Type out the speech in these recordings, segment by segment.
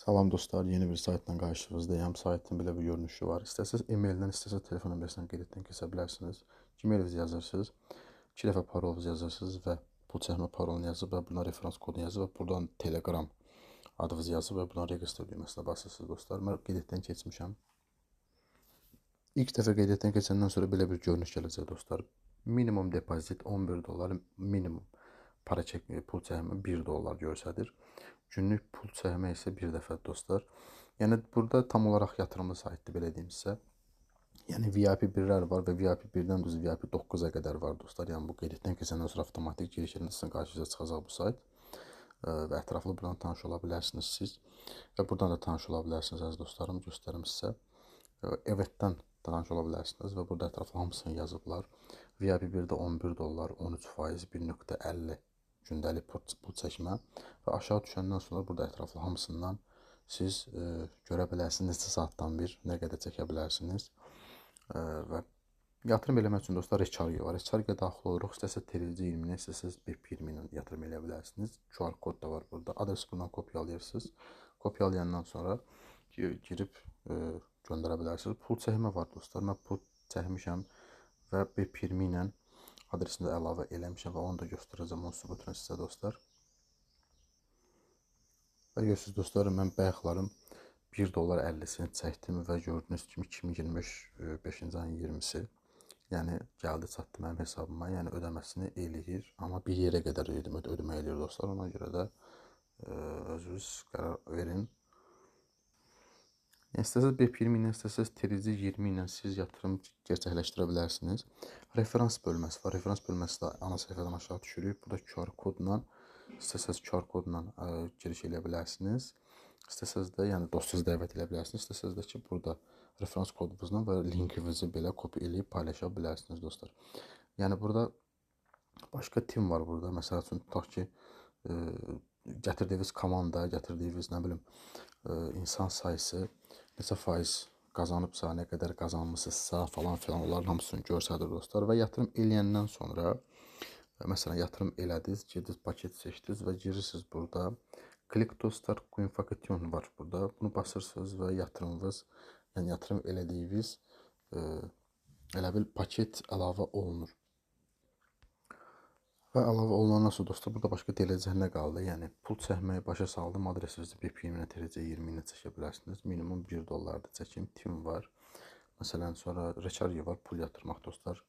Salam dostlar, yeni bir saytla qarşınızdayım. Saytın belə bir görünüşü var. İstəsəz e-maildən, istəsəz telefon nömrəsindən qeyd etdən keçə bilərsiniz. Gmail-inizi yazırsınız, 2 dəfə parolunuzu yazırsınız və pul çəkmə parolunu yazıb və buna referans kodunu yazıb və buradan Telegram adınızı yazıb və buna register düyməsinə basırsınız dostlar. Mən qeyd etdən keçmişəm. İlk dəfə qeyd etdən keçəndən sonra belə bir görünüş gələcək dostlar. Minimum depozit 11 dollar, minimum para çəkmə, pul çəkmə 1 dollar göstərir. Günlük pul çəkmə isə bir dəfə dostlar. Yəni burada tam olaraq yatırımlı saytdır belə deyim sizə. Yəni VIP 1-lər var və VIP 1-dən düz VIP 9-a qədər var dostlar. Yəni bu qeyd etdən keçəndən sonra avtomatik girişində sizin qarşınıza çıxacaq bu sayt. Və ətraflı buradan tanış ola bilərsiniz siz. Və buradan da tanış ola bilərsiniz əziz dostlarım. Göstərim sizə. Evetdən tanış ola bilərsiniz və burada ətraflı hamısını yazıblar. VIP 1-də 11 dollar, 13%, 1.50 gündəlik pul çəkmə və aşağı düşəndən sonra burada ətraflı hamısından siz görə bilərsiniz neçə saatdan bir nə qədər çəkə bilərsiniz və yatırım eləmək üçün dostlar Recharge var. Recharge daxil oluruq. İstəsəz TRC 20-nə, istəsəz BIP 20-ilə yatırım eləyə bilərsiniz. QR kod da var burada. Adresi bundan kopyalayırsınız. Kopyalayandan sonra girib göndərə bilərsiniz. Pul çəkmə var dostlar. Mən pul çəkmişəm və BIP 20 ilə adresini də əlavə eləmişəm və onu da göstərəcəm onun sübutunu sizə dostlar. Və görürsünüz dostlar, mən bayaqlarım 1 dollar 50 sent çəkdim və gördüyünüz kimi 2025 5-ci ayın 20-si. Yəni gəldi çatdı mənim hesabıma. Yəni ödəməsini eləyir, amma bir yerə qədər ödəmə eləyir dostlar. Ona görə də özünüz qərar verin. İstəsəz BIP 20 ilə, istəsəz TRC 20 ilə siz yatırım gerçəkləşdirə bilərsiniz. Referans bölməsi var. Referans bölməsi də ana səhifədən aşağı düşürük. Burada QR kodla, istəsəz QR kodla giriş eləyə bilərsiniz. İstəsəz də, yəni dostsuz dəvət eləyə bilərsiniz. İstəsəz də ki, burada referans kodunuzla və linkinizi belə kopya eləyib paylaşa bilərsiniz dostlar. Yəni burada başqa tim var burada. Məsəl üçün tutaq ki, gətirdiyiniz komanda, gətirdiyiniz nə bilim insan sayısı neçə faiz qazanıbsa, nə qədər qazanmısınızsa falan filan onların hamısını göstərir dostlar və yatırım eləyəndən sonra məsələn yatırım elədiniz, girdiniz paket seçdiniz və girirsiniz burada. Click to start Coinfaktion var burada. Bunu basırsınız və yatırımınız, yəni yatırım elədiyiniz elə bil paket əlavə olunur. Və əlavə olunandan sonra dostlar burada başqa deyiləcək nə qaldı? Yəni pul çəkməyi başa saldım. Adresinizi BIP 20-nə, TRC 20-nə çəkə bilərsiniz. Minimum 1 dollarda çəkim. Tim var. Məsələn sonra Recharge var, pul yatırmaq dostlar.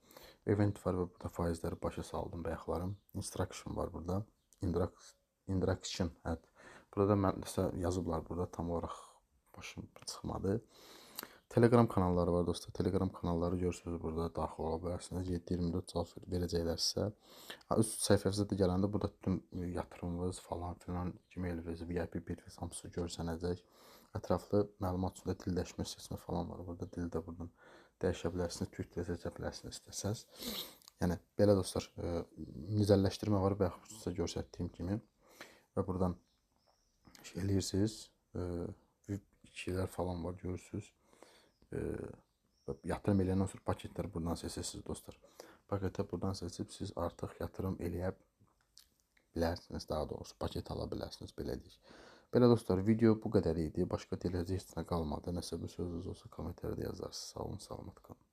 Event var və burada faizləri başa saldım bayaqlarım. Instruction var burada. Instruction. Burada mən yazıblar burada tam olaraq başım çıxmadı. Telegram kanalları var dostlar. Telegram kanalları görürsünüz burada daxil ola bilərsiniz. 7-24 saat verəcəklər sizə. Üst səhifəsinizə də gələndə burada bütün yatırımınız falan filan, Gmail-iniz, VIP 1 hamısı görsənəcək. Ətraflı məlumat üçün də dil dəyişmə seçmə falan var. Burada dil də buradan dəyişə bilərsiniz. Türk dili seçə bilərsiniz istəsəz. Yəni belə dostlar, nizəlləşdirmə var bayaq sizə göstərdiyim kimi. Və buradan şey eləyirsiniz. İkilər falan var görürsünüz. Yatırım eləyəndən sonra paketlər buradan seçirsiniz dostlar. Paketə buradan seçib siz artıq yatırım eləyə bilərsiniz, daha doğrusu paket ala bilərsiniz belə deyək. Belə dostlar, video bu qədər idi. Başqa deyiləcək heç nə qalmadı. Nəsə bir sözünüz olsa kommentarda yazarsınız. Sağ olun, salamat qalın.